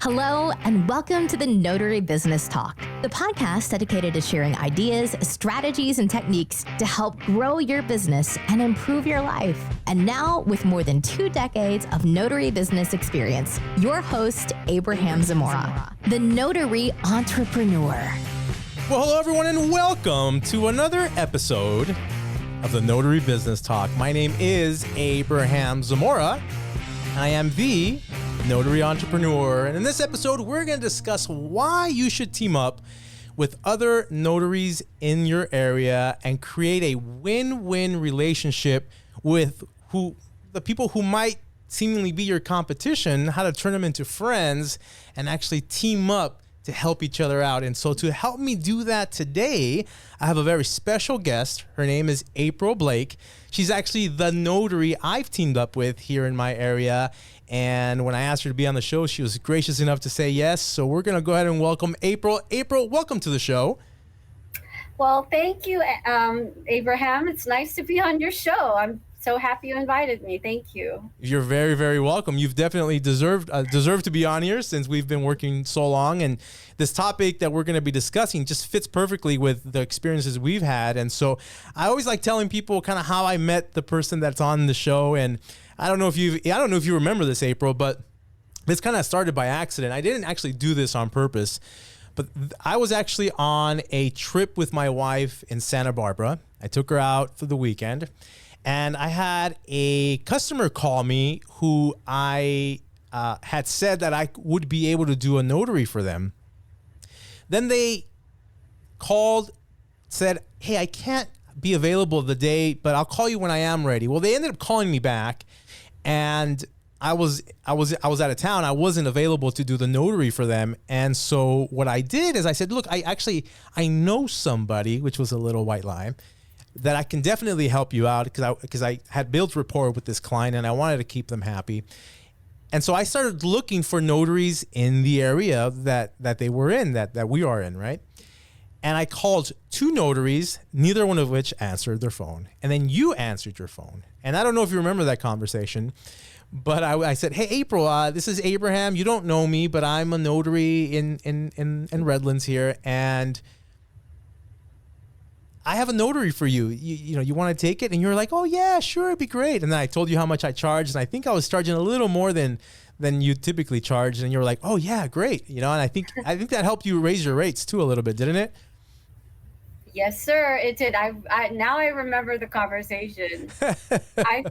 Hello, and welcome to the Notary Business Talk, the podcast dedicated to sharing ideas, strategies, and techniques to help grow your business and improve your life. And now, with more than 2 decades of notary business experience, your host, Abraham Zamora, the notary entrepreneur. Well, hello, everyone, and welcome to another episode of the Notary Business Talk. My name is Abraham Zamora. I am the Notary Entrepreneur, and in this episode, we're going to discuss why you should team up with other notaries in your area and create a win-win relationship with the people who might seemingly be your competition, how to turn them into friends and actually team up to help each other out. And so to help me do that today, I have a very special guest. Her name is April Blake. She's actually the notary I've teamed up with here in my area. And when I asked her to be on the show, she was gracious enough to say yes. So we're going to go ahead and welcome April. April, welcome to the show. Well, thank you, Abraham. It's nice to be on your show. I'm so happy you invited me. Thank you. You're very, very welcome. You've definitely deserved to be on here since we've been working so long. And this topic that we're going to be discussing just fits perfectly with the experiences we've had. And so I always like telling people kind of how I met the person that's on the show. And I don't know if you remember this, April, but this kind of started by accident. I didn't actually do this on purpose, but I was actually on a trip with my wife in Santa Barbara. I took her out for the weekend. And I had a customer call me who I had said that I would be able to do a notary for them. Then they called, said, hey, I can't be available the day, but I'll call you when I am ready. Well, they ended up calling me back, and I was out of town. I wasn't available to do the notary for them. And so what I did is I said, look, I know somebody, which was a little white lie, that I can definitely help you out because I had built rapport with this client and I wanted to keep them happy. And so I started looking for notaries in the area that they were in, that we are in, right? And I called 2 notaries, neither one of which answered their phone. And then you answered your phone. And I don't know if you remember that conversation, but I said, hey, April, this is Abraham. You don't know me, but I'm a notary in Redlands here. And I have a notary for you. You want to take it? And you're like, oh yeah, sure, it'd be great. And then I told you how much I charged, and I think I was charging a little more than you typically charge. And you were like, oh yeah, great. And I think that helped you raise your rates too a little bit, didn't it? Yes, sir. It did. I now I remember the conversation. I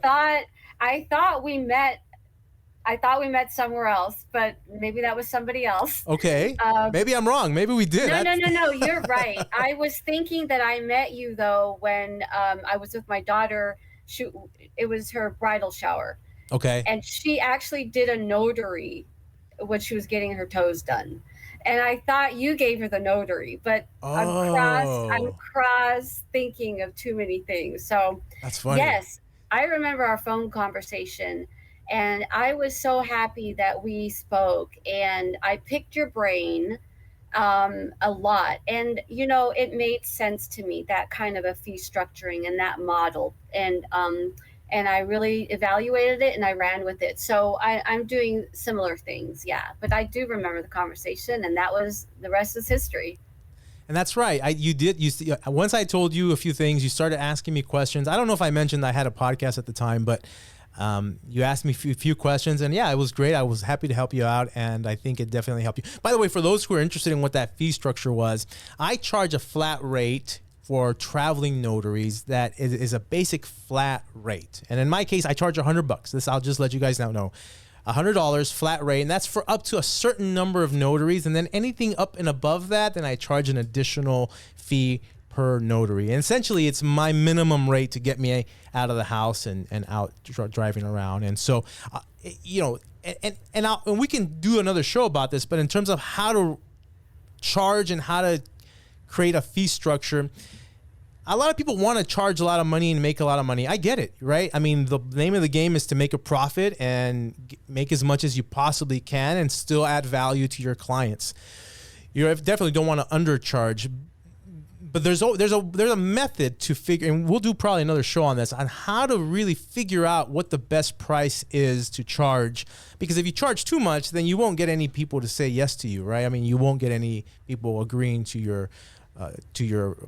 thought we met. I thought we met somewhere else, but maybe that was somebody else. Okay. Maybe I'm wrong. Maybe we did. No. You're right. I was thinking that I met you, though, when I was with my daughter. It was her bridal shower. Okay. And she actually did a notary when she was getting her toes done. And I thought you gave her the notary, but I'm cross thinking of too many things. So that's funny. Yes, I remember our phone conversation. And I was so happy that we spoke, and I picked your brain a lot. And, it made sense to me, that kind of a fee structuring and that model. And I really evaluated it and I ran with it. So I'm doing similar things. Yeah. But I do remember the conversation, and the rest is history. And that's right. Once I told you a few things, you started asking me questions. I don't know if I mentioned I had a podcast at the time, but you asked me a few questions, and yeah, it was great. I was happy to help you out, and I think it definitely helped you. By the way, for those who are interested in what that fee structure was, I charge a flat rate for traveling notaries that is a basic flat rate. And in my case, I charge $100. This, I'll just let you guys now know. $100 flat rate, and that's for up to a certain number of notaries. And then anything up and above that, then I charge an additional fee per notary. And essentially, it's my minimum rate to get me out of the house and out driving around. And so, and we can do another show about this, but in terms of how to charge and how to create a fee structure, a lot of people want to charge a lot of money and make a lot of money. I get it, right? I mean, the name of the game is to make a profit and make as much as you possibly can and still add value to your clients. You definitely don't want to undercharge. But there's a method to figure, and we'll do probably another show on this, on how to really figure out what the best price is to charge. Because if you charge too much, then you won't get any people to say yes to you, right? I mean, you won't get any people agreeing to your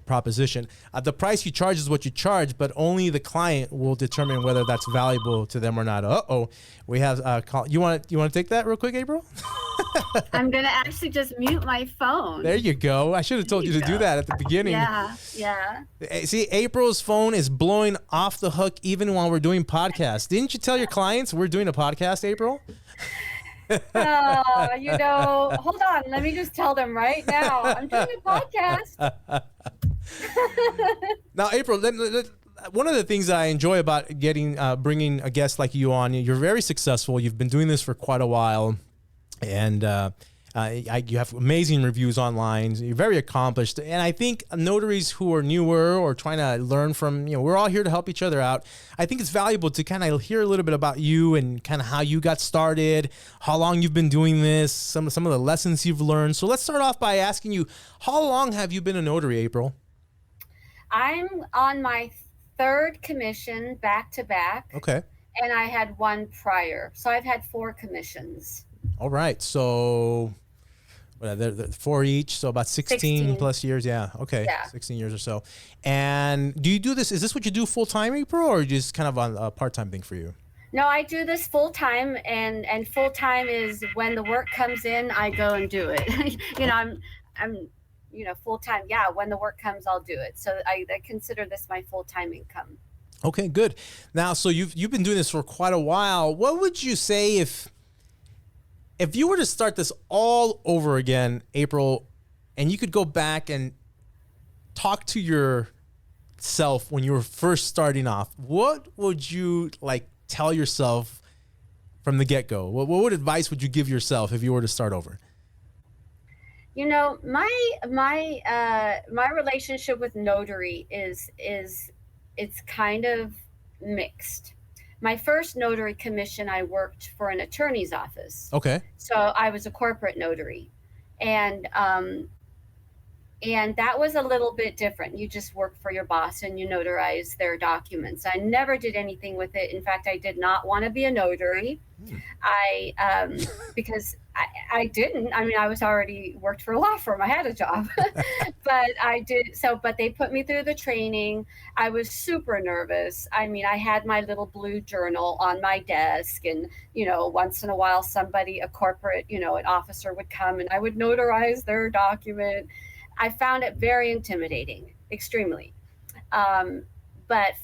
proposition. The price you charge is what you charge, but only the client will determine whether that's valuable to them or not. We have call. You want to take that real quick, April? I'm gonna actually just mute my phone. There you go. I should have told you to do that at the beginning. Yeah. See, April's phone is blowing off the hook even while we're doing podcasts. Didn't you tell your clients we're doing a podcast, April? Hold on. Let me just tell them right now. I'm doing a podcast. Now, April, one of the things I enjoy about bringing a guest like you on, you're very successful. You've been doing this for quite a while, and you have amazing reviews online. You're very accomplished, and I think notaries who are newer or trying to learn from, we're all here to help each other out. I think it's valuable to kind of hear a little bit about you and kind of how you got started, how long you've been doing this, some of the lessons you've learned. So let's start off by asking you, how long have you been a notary, April? I'm on my third commission back to back. Okay. And I had one prior. So I've had 4 commissions. All right. So they're 4 each, so about 16 plus years. Yeah. Okay. Yeah. 16 years or so. And do you do this? Is this what you do full time, April, or just kind of on a part time thing for you? No, I do this full time, and full time is when the work comes in, I go and do it. I'm full time. Yeah, when the work comes, I'll do it. So I consider this my full time income. Okay, good. Now, so you've been doing this for quite a while. What would you say if you were to start this all over again, April, and you could go back and talk to yourself when you were first starting off, what would you tell yourself from the get-go? What advice would you give yourself if you were to start over? My relationship with Notary is it's kind of mixed. My first notary commission, I worked for an attorney's office. Okay. So I was a corporate notary, and that was a little bit different. You just work for your boss and you notarize their documents. I never did anything with it. In fact, I did not want to be a notary. Because I didn't. I mean, I was already worked for a law firm. I had a job, but I did. But they put me through the training. I was super nervous. I mean, I had my little blue journal on my desk, and once in a while, a corporate, an officer would come, and I would notarize their document. I found it very intimidating, extremely. But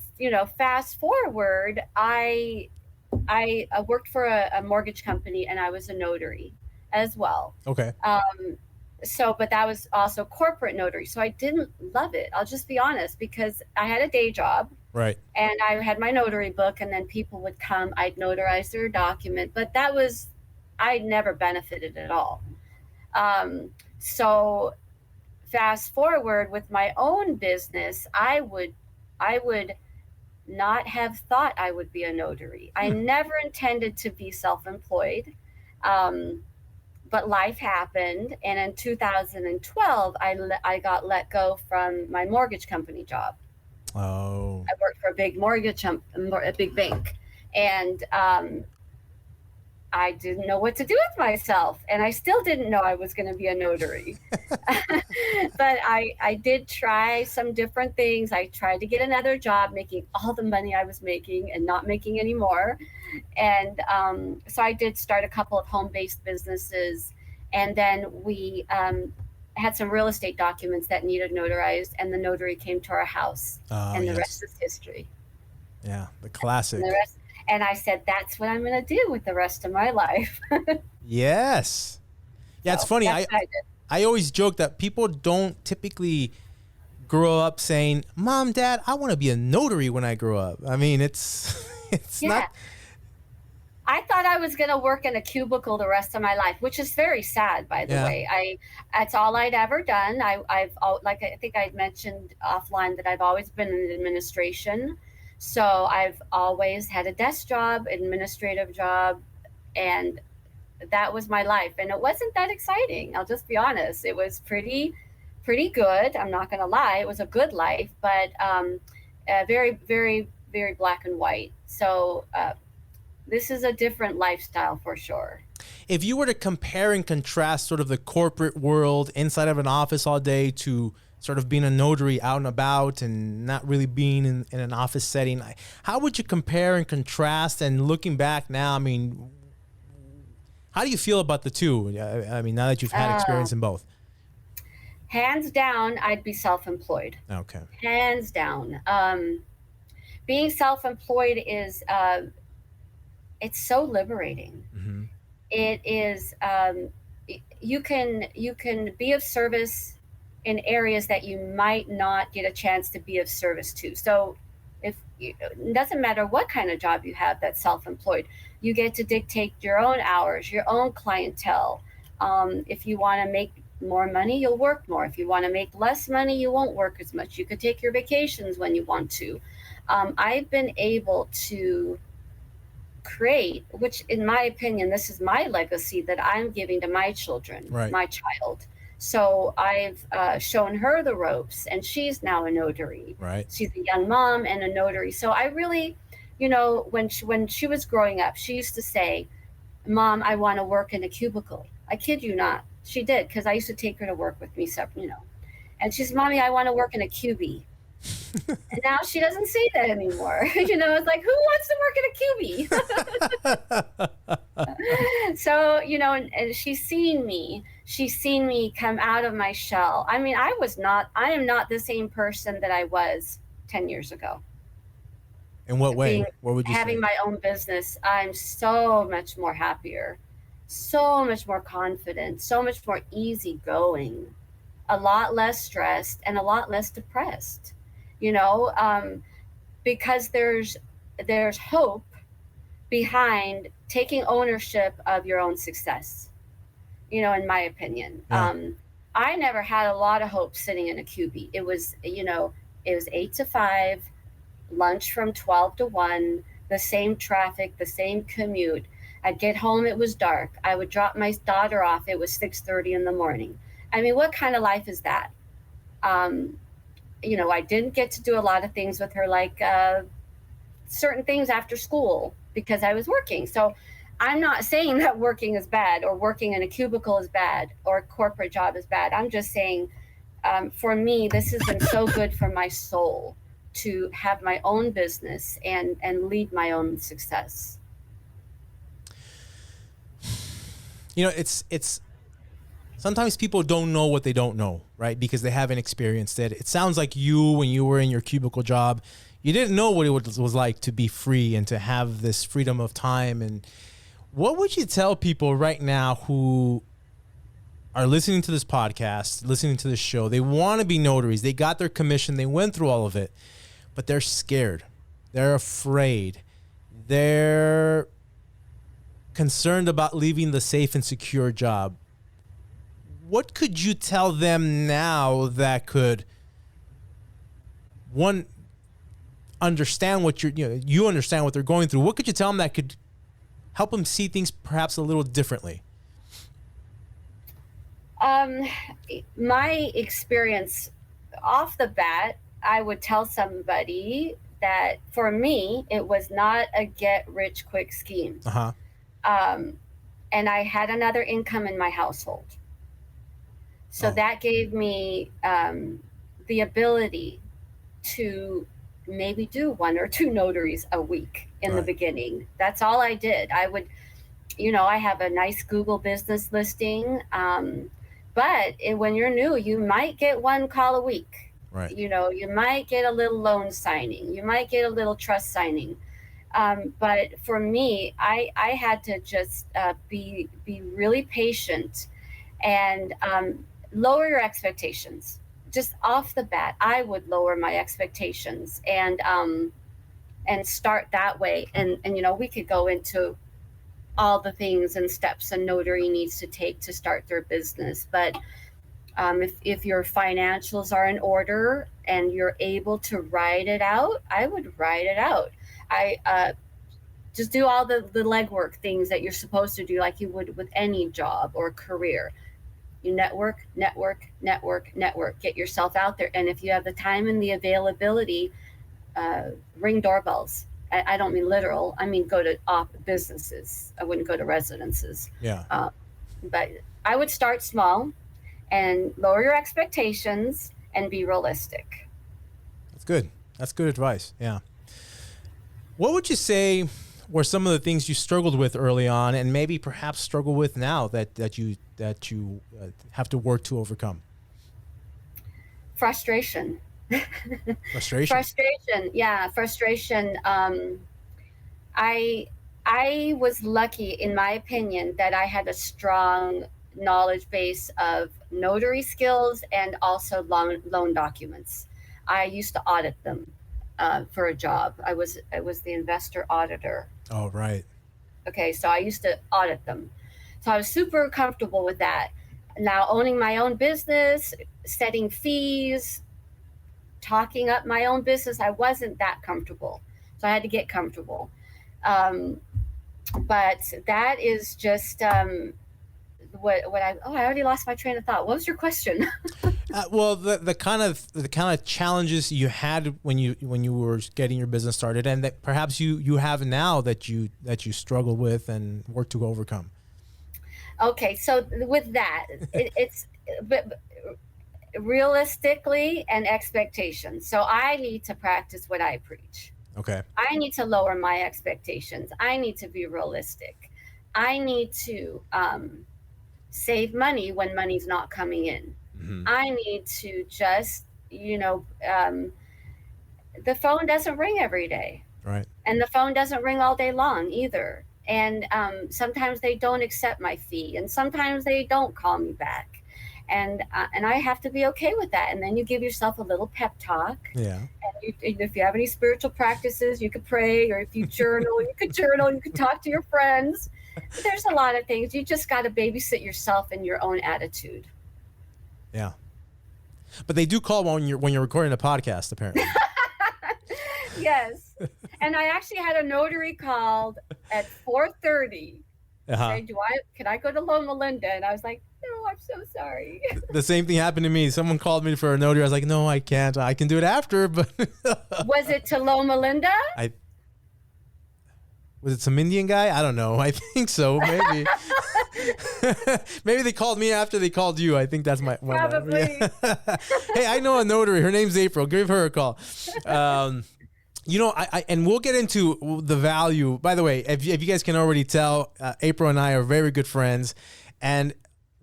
fast forward, I worked for a mortgage company, and I was a notary as well. Okay. But that was also corporate notary. So I didn't love it. I'll just be honest, because I had a day job. Right. And I had my notary book, and then people would come, I'd notarize their document, but I never benefited at all. So fast forward with my own business, I would not have thought I would be a notary. I never intended to be self-employed, but life happened, and in 2012, I got let go from my mortgage company job. Oh. I worked for a big a big bank, and I didn't know what to do with myself, and I still didn't know I was going to be a notary. But I did try some different things. I tried to get another job, making all the money I was making and not making any more. And so I did start a couple of home-based businesses, and then we had some real estate documents that needed notarized, and the notary came to our house, and the rest is history. Yeah, the classic. And I said, that's what I'm going to do with the rest of my life. Yes. Yeah, it's funny. I always joke that people don't typically grow up saying, Mom, Dad, I want to be a notary when I grow up. I mean, it's not. I thought I was going to work in a cubicle the rest of my life, which is very sad, by the way. That's all I'd ever done. I think I'd mentioned offline that I've always been in administration. So I've always had a desk job, administrative job, and that was my life. And it wasn't that exciting. I'll just be honest. It was pretty pretty good. I'm not going to lie. It was a good life, but very, very, very black and white. So this is a different lifestyle for sure. If you were to compare and contrast sort of the corporate world inside of an office all day to sort of being a notary out and about and not really being in an office setting, how would you compare and contrast? And looking back now, I mean, how do you feel about the two? I mean, now that you've had experience in both. Hands down, I'd be self-employed. Okay. Hands down. Being self-employed is, it's so liberating. Mm-hmm. It is, you can be of service in areas that you might not get a chance to be of service to. So it doesn't matter what kind of job you have that's self-employed, you get to dictate your own hours, your own clientele. If you want to make more money, you'll work more. If you want to make less money, you won't work as much. You could take your vacations when you want to. I've been able to create, which in my opinion, this is my legacy that I'm giving to my children, Right. my child. So I've shown her the ropes, and she's now a notary. Right. She's a young mom and a notary. So I really, when she was growing up, she used to say, "Mom, I want to work in a cubicle." I kid you not. She did, because I used to take her to work with me, and she's, "Mommy, I want to work in a cubie." And now she doesn't say that anymore. It's like, who wants to work in a cubie? So, and she's seen me come out of my shell. I mean, I am not the same person that I was 10 years ago. In what way? What would you having say? my own business, I'm so much more happier, so much more confident, so much more easygoing, a lot less stressed, and a lot less depressed. Because there's hope behind taking ownership of your own success. In my opinion, Yeah. I never had a lot of hope sitting in a cubie. It was 8 to 5, lunch from 12 to 1, the same traffic, the same commute. I'd get home, it was dark. I would drop my daughter off, it was 6:30 in the morning. I mean, what kind of life is that? I didn't get to do a lot of things with her, like certain things after school, because I was working. So I'm not saying that working is bad, or working in a cubicle is bad, or a corporate job is bad. I'm just saying, for me, this has been so good for my soul to have my own business and lead my own success. It's sometimes people don't know what they don't know, right? Because they haven't experienced it. It sounds like when you were in your cubicle job, you didn't know what it was like to be free and to have this freedom of time. And what would you tell people right now who are listening to this podcast, listening to this show? They want to be notaries. They got their commission. They went through all of it, but they're scared. They're afraid. They're concerned about leaving the safe and secure job. What could you tell them now that could, one, understand what you understand what they're going through? What could you tell them that could help them see things perhaps a little differently? My experience off the bat, I would tell somebody that for me, it was not a get rich quick scheme. Uh-huh. And I had another income in my household. So that gave me the ability to maybe do 1 or 2 notaries a week in the beginning. That's all I did. I would, I have a nice Google business listing. But when you're new, you might get 1 call a week. Right. You might get a little loan signing. You might get a little trust signing. But for me, I had to just be really patient and lower your expectations. Just off the bat, I would lower my expectations and start that way. And we could go into all the things and steps a notary needs to take to start their business. But if your financials are in order and you're able to ride it out, I would ride it out. I just do all the legwork things that you're supposed to do, like you would with any job or career. You network, network, network, network. Get yourself out there. And if you have the time and the availability, ring doorbells. I don't mean literal. I mean go to businesses. I wouldn't go to residences. Yeah. But I would start small and lower your expectations and be realistic. That's good. That's good advice. Yeah. What would you say were some of the things you struggled with early on, and maybe perhaps struggle with now that you have to work to overcome? Frustration. Frustration. Frustration. Yeah, frustration. I I was lucky, in my opinion, that I had a strong knowledge base of notary skills and also loan documents. I used to audit them for a job. I was the investor auditor. Oh, right. Okay, so I used to audit them. So I was super comfortable with that. Now owning my own business, setting fees, talking up my own business, I wasn't that comfortable. So I had to get comfortable. Um, but that is just I already lost my train of thought. What was your question? Well, the kind of challenges you had when you were getting your business started, and that perhaps you have now that you struggle with and work to overcome. Okay, so with that, it's but realistically and expectations. So I need to practice what I preach. Okay. I need to lower my expectations. I need to be realistic. I need to save money when money's not coming in. Mm-hmm. I need to just, the phone doesn't ring every day. Right. And the phone doesn't ring all day long either. And sometimes they don't accept my fee, and sometimes they don't call me back. And I have to be okay with that. And then you give yourself a little pep talk. Yeah. And if you have any spiritual practices, you could pray, or if you journal, you could journal. You could talk to your friends. There's a lot of things. You just got to babysit yourself and your own attitude. Yeah. But they do call when you're recording a podcast, apparently. Yes. And I actually had a notary called at 4:30. Uh-huh. Say, can I go to Loma Linda? And I was like, no, I'm so sorry. The same thing happened to me. Someone called me for a notary. I was like, no, I can't. I can do it after, but Was it to Loma Linda? Was it some Indian guy? I don't know. I think so. Maybe. Maybe they called me after they called you. I think that's my Probably. Yeah. Hey, I know a notary. Her name's April. Give her a call. I and we'll get into the value. By the way, if you guys can already tell, April and I are very good friends, and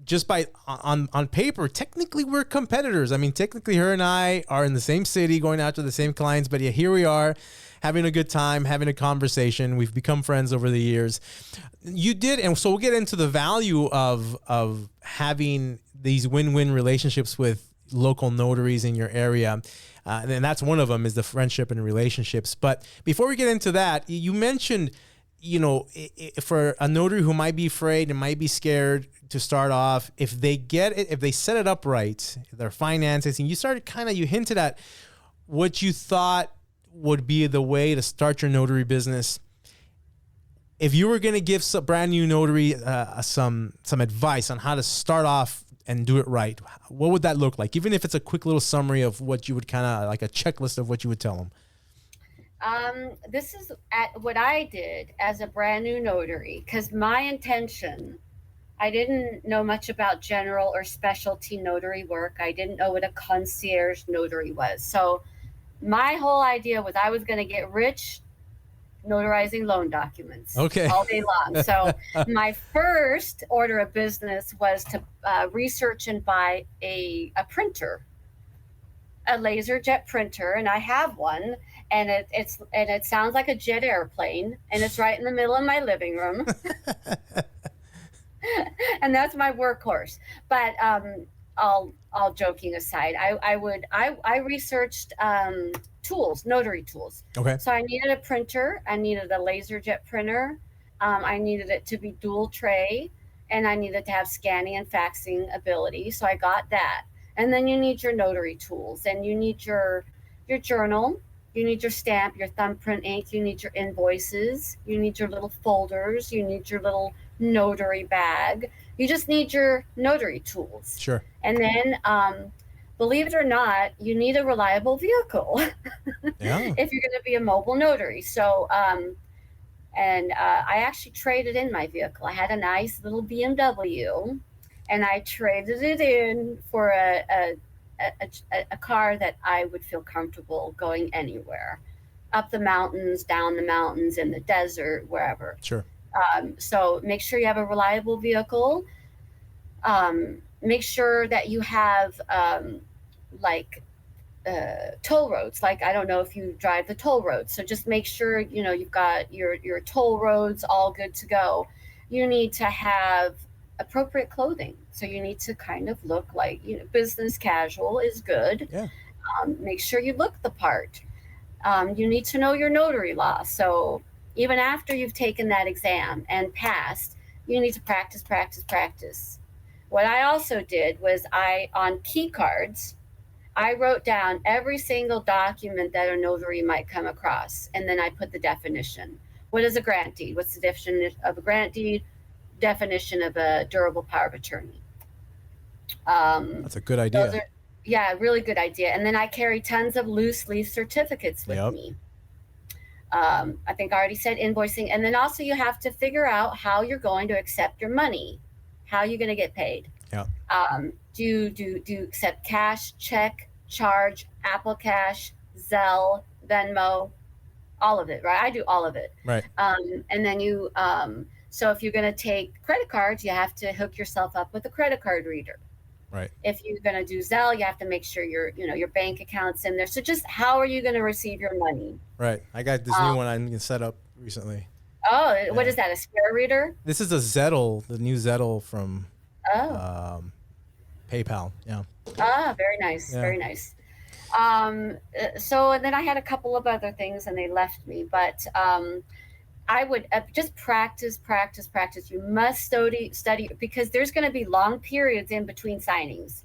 just by on paper, technically we're competitors. I mean, technically her and I are in the same city, going after the same clients, but yeah, here we are having a good time, having a conversation. We've become friends over the years. You did, and so we'll get into the value of having these win-win relationships with local notaries in your area. And that's one of them, is the friendship and relationships. But before we get into that, you mentioned, for a notary who might be afraid and might be scared to start off, if they set it up right, their finances, and you hinted at what you thought would be the way to start your notary business. If you were going to give some brand new notary some advice on how to start off and do it right, what would that look like? Even if it's a quick little summary of what you would kind of like a checklist of what you would tell them. This is what I did as a brand new notary, because my intention, I didn't know much about general or specialty notary work. I didn't know what a concierge notary was. So my whole idea was I was going to get rich notarizing loan documents all day long. So my first order of business was to research and buy a printer, a laser jet printer, and I have one, and it sounds like a jet airplane, and it's right in the middle of my living room. And that's my workhorse. But all joking aside, I researched notary tools. Okay. So I needed a printer. I needed a laser jet printer. I needed it to be dual tray, and I needed to have scanning and faxing ability. So I got that. And then you need your notary tools, and you need your journal. You need your stamp, your thumbprint ink. You need your invoices. You need your little folders. You need your little notary bag. You just need your notary tools. Sure. And then, believe it or not, you need a reliable vehicle Yeah. if you're going to be a mobile notary. So, I actually traded in my vehicle. I had a nice little BMW, and I traded it in for a car that I would feel comfortable going anywhere, up the mountains, down the mountains, in the desert, wherever. Sure. So make sure you have a reliable vehicle. Make sure that you have like toll roads. Like, I don't know if you drive the toll roads, so just make sure you've got your toll roads all good to go. You need to have appropriate clothing, so you need to kind of look like business casual is good. Yeah. Make sure you look the part. You need to know your notary law, so even after you've taken that exam and passed, you need to practice. What I also did was, on key cards, I wrote down every single document that a notary might come across, and then I put the definition. What is a grant deed? What's the definition of a grant deed? Definition of a durable power of attorney. That's a good idea. Yeah, really good idea. And then I carry tons of loose leaf certificates with me. I think I already said invoicing. And then also you have to figure out how you're going to accept your money. How are you going to get paid? Yeah. Do you accept cash, check, charge, Apple Cash, Zelle, Venmo, all of it, right? I do all of it. Right. And then so if you're going to take credit cards, you have to hook yourself up with a credit card reader. Right. If you're going to do Zelle, you have to make sure your bank account's in there. So just how are you going to receive your money? Right. I got this new one I can set up recently. Oh, yeah. What is that? A Square reader? This is a Zettel, the new Zettel from PayPal. Yeah. Very nice. Yeah. Very nice. So and then I had a couple of other things and they left me, but I would just practice. You must study because there's going to be long periods in between signings.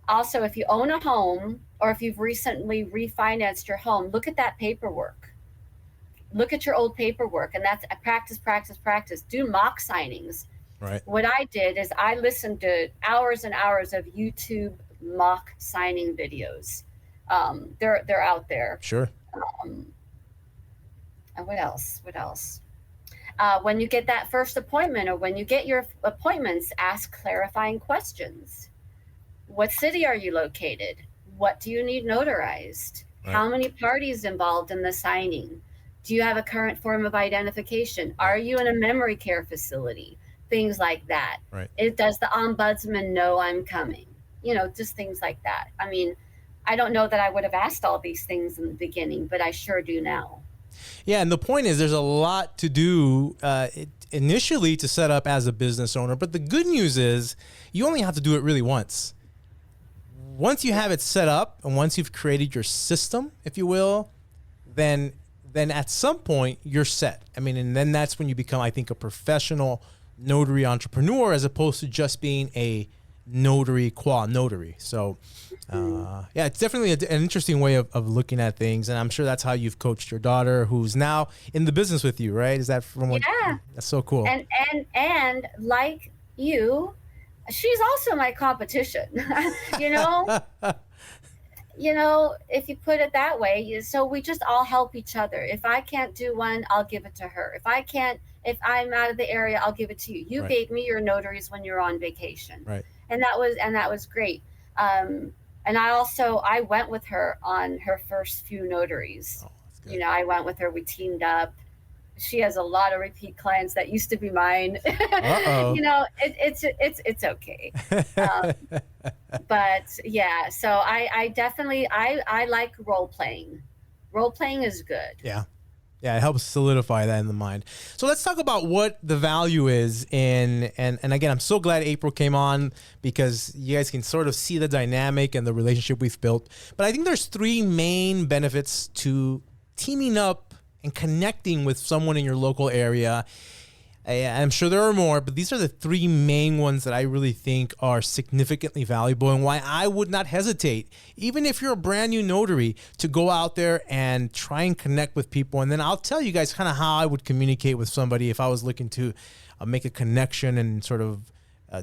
Also, if you own a home or if you've recently refinanced your home, look at that paperwork. Look at your old paperwork, and that's practice. Do mock signings. Right. What I did is I listened to hours and hours of YouTube mock signing videos. They're out there. Sure. What else? When you get that first appointment or when you get your appointments, ask clarifying questions. What city are you located? What do you need notarized? Right. How many parties involved in the signing? Do you have a current form of identification? Are you in a memory care facility? Things like that. Right. Does the ombudsman know I'm coming? Just things like that. I mean, I don't know that I would have asked all these things in the beginning, but I sure do now. Yeah, and the point is there's a lot to do initially to set up as a business owner, but the good news is you only have to do it really once. Once you have it set up and once you've created your system, if you will, then at some point you're set. I mean, and then that's when you become, I think, a professional notary entrepreneur as opposed to just being a notary qua notary. So yeah, it's definitely an interesting way of looking at things, and I'm sure that's how you've coached your daughter, who's now in the business with you, right? Is that from what? Yeah, that's so cool. And like you, she's also my competition. If you put it that way, so we just all help each other. If I can't do one, I'll give it to her. If I'm out of the area, I'll give it to you. You Right. gave me your notaries when you're on vacation. Right. And that was great. And I went with her on her first few notaries. Oh, that's good. I went with her, we teamed up. She has a lot of repeat clients that used to be mine. Uh-oh. It's okay. But yeah, so I definitely, I like role playing. Role playing is good. Yeah. Yeah, it helps solidify that in the mind. So let's talk about what the value is and again, I'm so glad April came on because you guys can sort of see the dynamic and the relationship we've built. But I think there's three main benefits to teaming up and connecting with someone in your local area. I'm sure there are more, but these are the three main ones that I really think are significantly valuable and why I would not hesitate, even if you're a brand new notary, to go out there and try and connect with people. And then I'll tell you guys kind of how I would communicate with somebody if I was looking to make a connection and sort of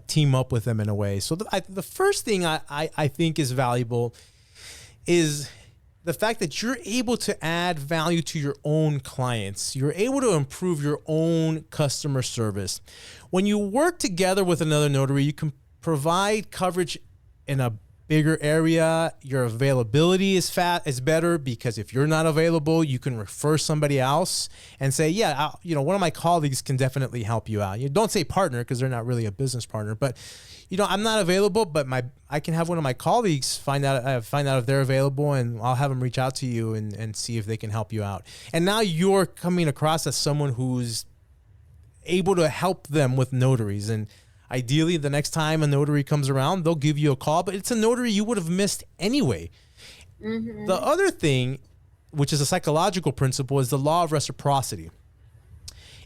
team up with them in a way. So the first thing I think is valuable is the fact that you're able to add value to your own clients. You're able to improve your own customer service. When you work together with another notary, you can provide coverage in a bigger area. Your availability is better, because if you're not available, you can refer somebody else and say, yeah, one of my colleagues can definitely help you out. You don't say partner, because they're not really a business partner, but I'm not available, but I can have one of my colleagues find out if they're available, and I'll have them reach out to you and see if they can help you out. And now you're coming across as someone who's able to help them with notaries. And ideally, the next time a notary comes around, they'll give you a call, but it's a notary you would have missed anyway. Mm-hmm. The other thing, which is a psychological principle, is the law of reciprocity.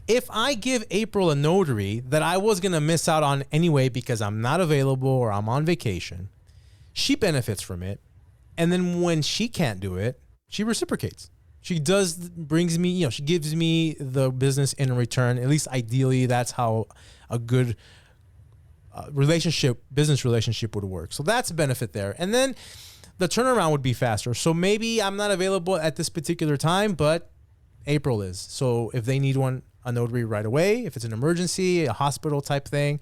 If I give April a notary that I was going to miss out on anyway because I'm not available or I'm on vacation, she benefits from it. And then when she can't do it, she reciprocates. She brings me, she gives me the business in return. At least ideally, that's how a good business relationship would work. So that's a benefit there. And then the turnaround would be faster. So maybe I'm not available at this particular time, but April is. So if they need a notary right away, if it's an emergency, a hospital type thing,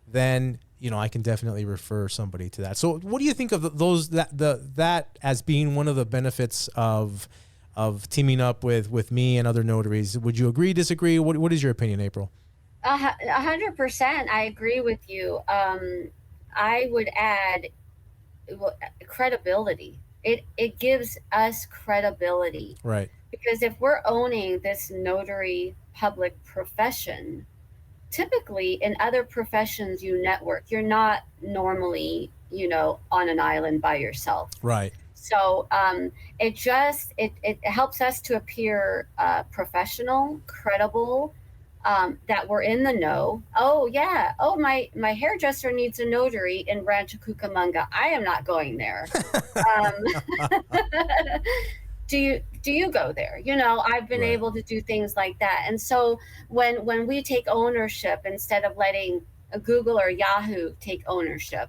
then I can definitely refer somebody to that. So what do you think of that as being one of the benefits of teaming up with me and other notaries? Would you agree, disagree? What is your opinion, April? 100%. I agree with you. I would add credibility. It gives us credibility. Right. Because if we're owning this notary public profession, typically in other professions you network. You're not normally, on an island by yourself. Right. So it helps us to appear professional, credible, that we're in the know. Oh yeah. Oh, my hairdresser needs a notary in Rancho Cucamonga. I am not going there. Do you go there? I've been able to do things like that. And so when we take ownership instead of letting Google or Yahoo take ownership,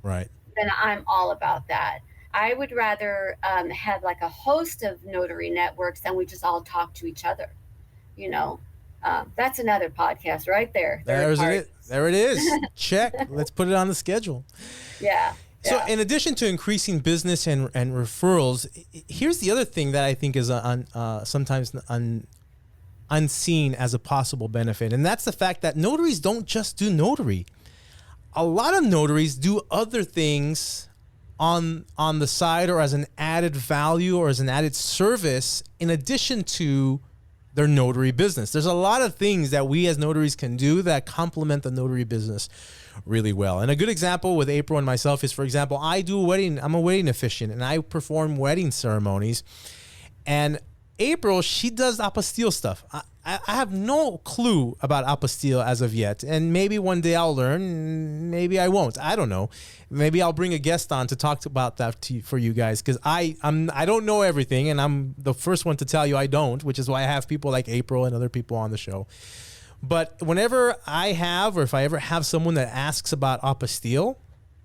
right, then I'm all about that. I would rather have like a host of notary networks than we just all talk to each other. That's another podcast right there. There it is. Check. Let's put it on the schedule. Yeah. So in addition to increasing business and referrals, here's the other thing that I think is sometimes unseen as a possible benefit. And that's the fact that notaries don't just do notary. A lot of notaries do other things on the side, or as an added value, or as an added service in addition to their notary business. There's a lot of things that we as notaries can do that complement the notary business really well. And a good example with April and myself is, for example, I'm a wedding officiant, and I perform wedding ceremonies. And April, she does apostille stuff. I have no clue about apostille as of yet. And maybe one day I'll learn, maybe I won't. I don't know. Maybe I'll bring a guest on to talk about that for you guys, because I don't know everything, and I'm the first one to tell you I don't, which is why I have people like April and other people on the show. But whenever if I ever have someone that asks about apostille,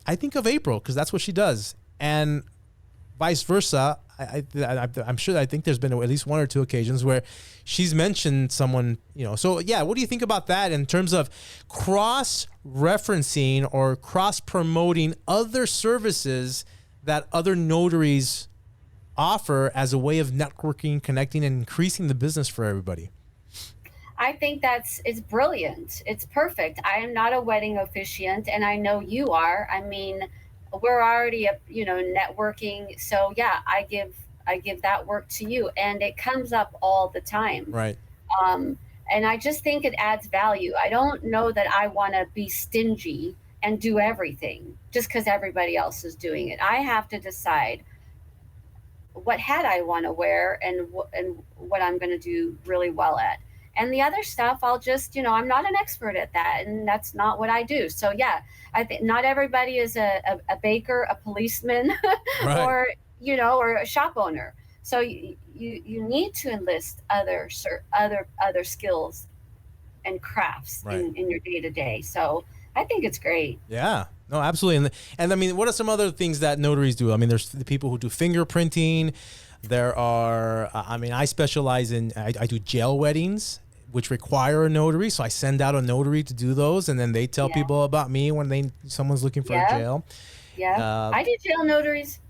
I think of April, because that's what she does. And vice versa, I'm sure, I think there's been at least one or two occasions where she's mentioned someone, So yeah, what do you think about that in terms of cross-referencing or cross-promoting other services that other notaries offer as a way of networking, connecting, and increasing the business for everybody? I think it's brilliant. It's perfect. I am not a wedding officiant, and I know you are. I mean, we're already networking. So yeah, I give that work to you, and it comes up all the time. Right. And I just think it adds value. I don't know that I want to be stingy and do everything just because everybody else is doing it. I have to decide what hat I want to wear and what I'm going to do really well at. And the other stuff, I'll just, I'm not an expert at that, and that's not what I do. So yeah, I think not everybody is a baker, a policeman, right. or a shop owner. So you need to enlist other skills and crafts, right, in your day to day. So I think it's great. Yeah, no, absolutely. And I mean, what are some other things that notaries do? I mean, there's the people who do fingerprinting. There are, I mean, I specialize in, I do jail weddings, which require a notary. So I send out a notary to do those, and then they tell Yeah. people about me when someone's looking for a Yeah. jail. Yeah. Uh, I do jail notaries.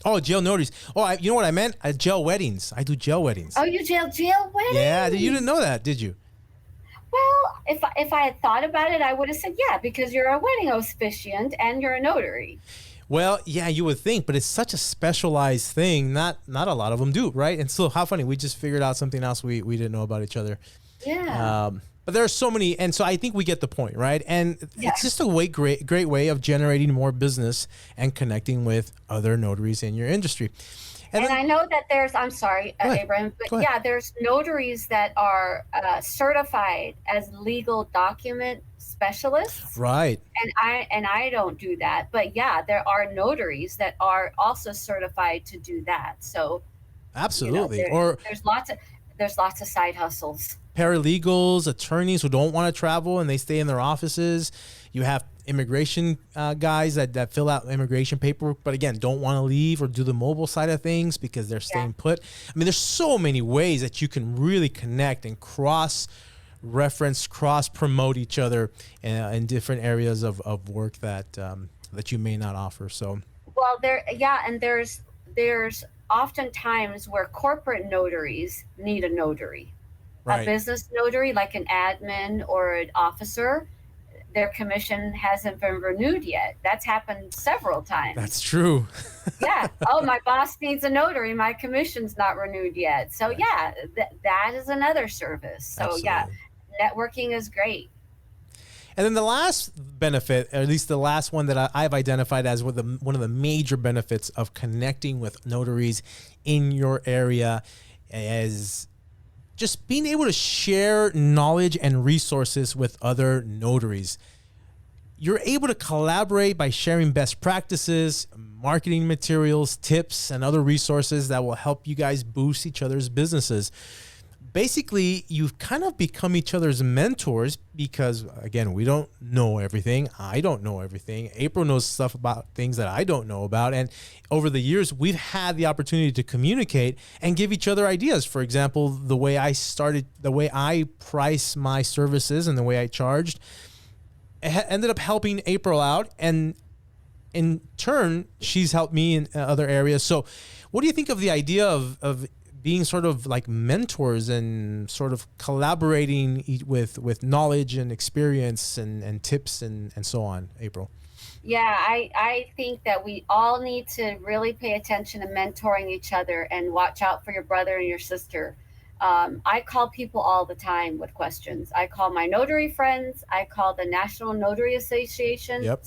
oh, jail notaries. Oh, you know what I meant? Jail weddings. I do jail weddings. Oh, you jail weddings? Yeah, you didn't know that, did you? Well, if I had thought about it, I would have said yeah, because you're a wedding officiant and you're a notary. Well, yeah, you would think, but it's such a specialized thing. Not a lot of them do, right? And so, how funny, we just figured out something else we didn't know about each other. Yeah. But there are so many, and so I think we get the point, right? And Yeah. it's just a great way of generating more business and connecting with other notaries in your industry. And then, I know that I'm sorry, Go ahead. Abraham, Go but ahead. yeah, there's notaries that are certified as legal document specialists, Right, and I don't do that. But yeah, there are notaries that are also certified to do that. So absolutely. there, Or there's lots of side hustles. paralegals, attorneys who don't want to travel and they stay in their offices. You have immigration guys that fill out immigration paperwork, but again, don't want to leave or do the mobile side of things because they're staying put. I mean, there's so many ways that you can really connect and cross-reference, cross-promote each other in different areas of work that you may not offer. So, Well, and there's often times where corporate notaries need a notary. A right. business notary, like an admin or an officer, their commission hasn't been renewed yet. That's happened several times. That's true. Yeah. Oh, my boss needs a notary. My commission's not renewed yet. So, yeah, that is another service. So, Absolutely. yeah, networking is great. And then the last benefit, or at least the last one that I've identified as one of the major benefits of connecting with notaries in your area, is just being able to share knowledge and resources with other notaries. You're able to collaborate by sharing best practices, marketing materials, tips, and other resources that will help you guys boost each other's businesses. Basically, you've kind of become each other's mentors because, again, we don't know everything. I don't know everything. April knows stuff about things that I don't know about. And over the years, we've had the opportunity to communicate and give each other ideas. For example, the way I price my services and the way I charged ended up helping April out. And in turn, she's helped me in other areas. So what do you think of the idea of being sort of like mentors and sort of collaborating with knowledge and experience and tips and so on, April? Yeah, I think that we all need to really pay attention to mentoring each other and watch out for your brother and your sister. I call people all the time with questions. I call my notary friends. I call the National Notary Association. Yep.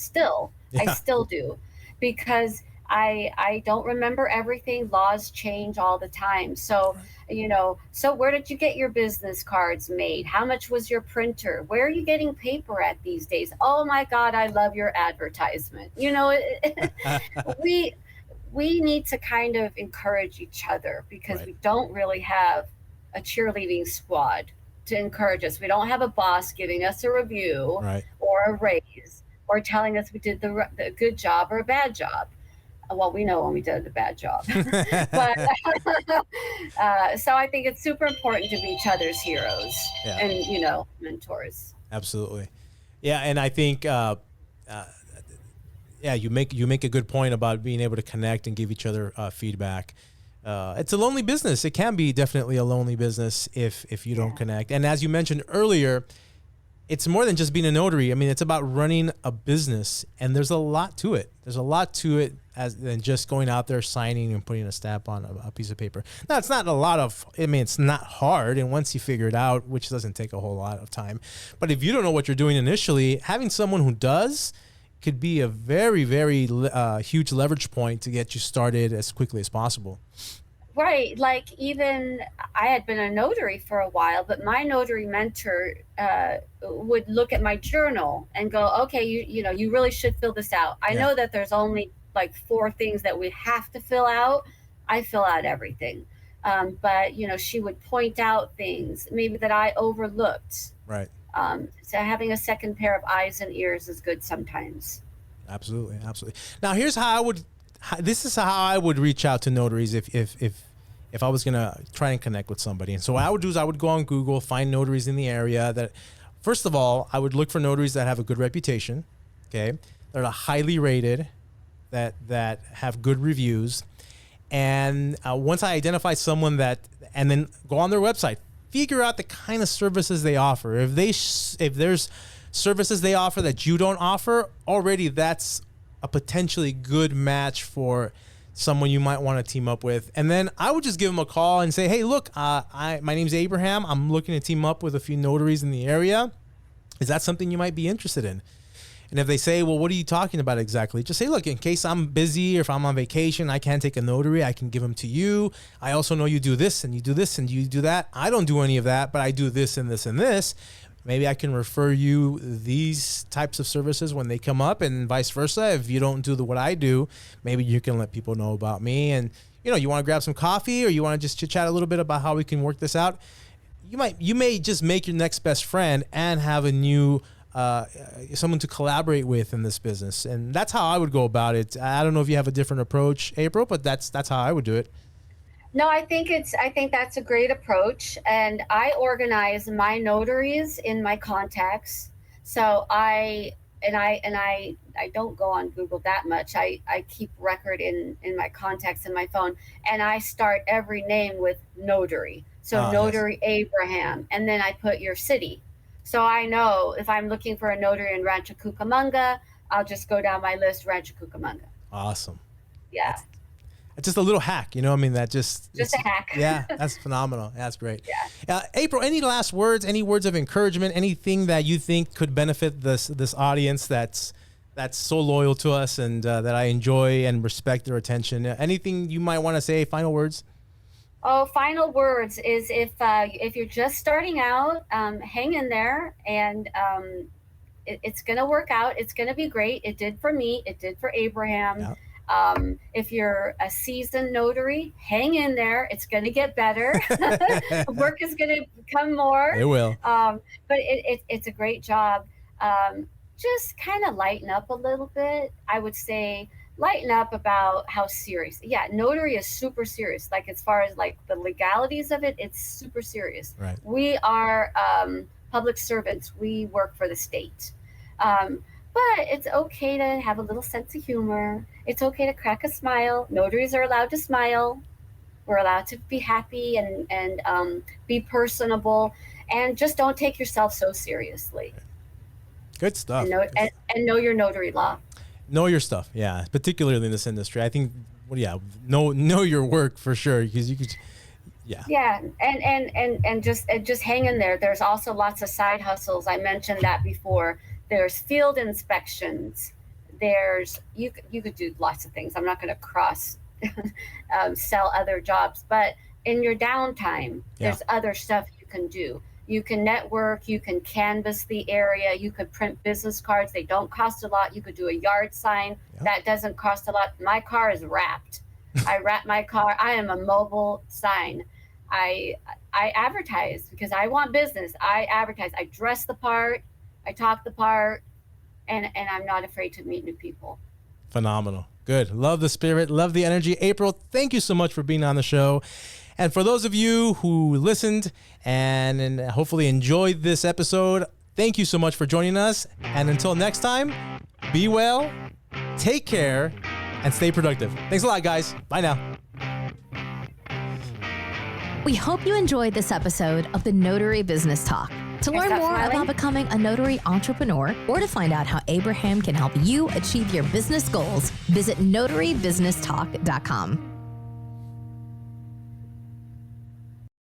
I still do, because I don't remember everything. Laws change all the time. So, so where did you get your business cards made? How much was your printer? Where are you getting paper at these days? Oh my God, I love your advertisement. We need to kind of encourage each other, because Right. we don't really have a cheerleading squad to encourage us. We don't have a boss giving us a review Right. or a raise or telling us we did the good job or a bad job. Well, we know when we did a bad job. But so I think it's super important to be each other's heroes Yeah. and mentors. Absolutely. Yeah, and I think you make a good point about being able to connect and give each other feedback. It's a lonely business. It can be definitely a lonely business if you don't connect. And as you mentioned earlier, it's more than just being a notary. I mean, it's about running a business, and there's a lot to it. There's a lot to it than just going out there, signing and putting a stamp on a piece of paper. Now, it's not it's not hard. And once you figure it out, which doesn't take a whole lot of time, but if you don't know what you're doing initially, having someone who does could be a very, very huge leverage point to get you started as quickly as possible. Right. Like, even I had been a notary for a while, but my notary mentor would look at my journal and go, okay, you really should fill this out. I know that there's only like 4 things that we have to fill out. I fill out everything. But she would point out things maybe that I overlooked. Right. So having a second pair of eyes and ears is good sometimes. Absolutely, absolutely. Now, this is how I would reach out to notaries if I was gonna try and connect with somebody. And so what I would do is I would go on Google, find notaries in the area that, first of all, I would look for notaries that have a good reputation, okay, that are highly rated, that have good reviews. And once I identify someone and then go on their website, figure out the kind of services they offer. If there's services they offer that you don't offer, already that's a potentially good match for someone you might want to team up with. And then I would just give them a call and say, hey, look, my name's Abraham. I'm looking to team up with a few notaries in the area. Is that something you might be interested in? And if they say, well, what are you talking about exactly? Just say, look, in case I'm busy or if I'm on vacation, I can't take a notary, I can give them to you. I also know you do this and you do this and you do that. I don't do any of that, but I do this and this and this. Maybe I can refer you these types of services when they come up, and vice versa. If you don't do what I do, maybe you can let people know about me. And, you want to grab some coffee or you want to just chit chat a little bit about how we can work this out. You may just make your next best friend and have a new someone to collaborate with in this business. And that's how I would go about it. I don't know if you have a different approach, April, but that's how I would do it. No, I think that's a great approach. And I organize my notaries in my contacts. So I don't go on Google that much. I keep record in my contacts in my phone, and I start every name with notary. So Notary yes. Abraham, and then I put your city. So I know if I'm looking for a notary in Rancho Cucamonga, I'll just go down my list, Rancho Cucamonga. Awesome. Yeah. It's just a little hack, that just a hack. Yeah, that's phenomenal. That's great. Yeah. April, any last words, any words of encouragement, anything that you think could benefit this audience that's so loyal to us and that I enjoy and respect their attention? Anything you might want to say, final words? Oh, final words is if you're just starting out, hang in there, and it's going to work out. It's going to be great. It did for me. It did for Abraham. Yeah. If you're a seasoned notary, hang in there. It's going to get better. Work is going to become more. It will. But it's a great job. Just kind of lighten up a little bit. I would say lighten up about how serious. Yeah, notary is super serious. Like as far as like the legalities of it, it's super serious. Right. We are public servants. We work for the state. But it's okay to have a little sense of humor. It's okay to crack a smile. Notaries are allowed to smile. We're allowed to be happy and be personable, and just don't take yourself so seriously. Good stuff. And know your notary law. Know your stuff, yeah. Particularly in this industry, I think. Well, yeah, know your work for sure, because you could. Yeah. Yeah, and just hang in there. There's also lots of side hustles. I mentioned that before. There's field inspections. There's you could do lots of things. I'm not going to cross sell other jobs, but in your downtime, there's other stuff you can do. You can network. You can canvass the area. You could print business cards. They don't cost a lot. You could do a yard sign. That doesn't cost a lot. My car is wrapped. I wrap my car. I am a mobile sign. I advertise because I want business. I advertise. I dress the part. I talk the part, and I'm not afraid to meet new people. Phenomenal. Good. Love the spirit. Love the energy. April, thank you so much for being on the show. And for those of you who listened and hopefully enjoyed this episode, thank you so much for joining us. And until next time, be well, take care, and stay productive. Thanks a lot, guys. Bye now. We hope you enjoyed this episode of the Notary Business Talk. To learn more about becoming a notary entrepreneur or to find out how Abraham can help you achieve your business goals, visit notarybusinesstalk.com.